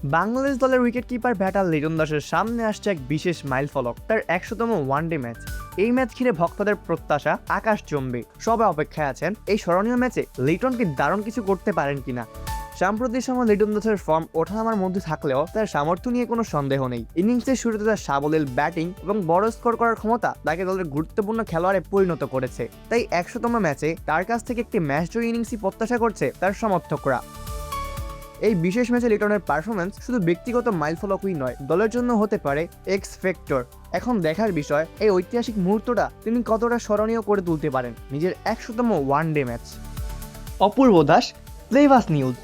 বাংলাদেশ দলের wicketkeeper batter Liton দাসের সামনে আসছে এক বিশেষ মাইলফলক, তার ১০০তম ওয়ানডে ম্যাচ। এই ম্যাচ ঘিরে ভক্তদের প্রত্যাশা আকাশচুম্বী। সবাই অপেক্ষায় আছেন এই স্মরণীয় ম্যাচে লিটন কি দারুণ কিছু করতে পারেন কিনা। সাম্প্রতিক সময় লিটন দাসের ফর্ম ওঠানামার মধ্যে থাকলেও তার সামর্থ্য নিয়ে কোনো সন্দেহ নেই। ইনিংসের শুরুতে তার সাবলীল ব্যাটিং এবং বড় স্কোর করার ক্ষমতা তাকে দলের গুরুত্বপূর্ণ খেলোয়াড়ে পরিণত করেছে। তাই ১০০তম ম্যাচে তার কাছ থেকে একটি ম্যাচ জয়ী ইনিংসই প্রত্যাশা করছে তার সমর্থকরা। এই বিশেষ ম্যাচে লিটনের পারফরম্যান্স শুধু ব্যক্তিগত মাইলফলকই নয়, দলের জন্য হতে পারে এক্স ফ্যাক্টর। এখন দেখার বিষয় এই ঐতিহাসিক মুহূর্তটা তিনি কতটা স্মরণীয় করে তুলতে পারেন নিজের ১০০তম ওয়ানডে ম্যাচ। অপূর্ব দাস, প্লেভাস নিউজ।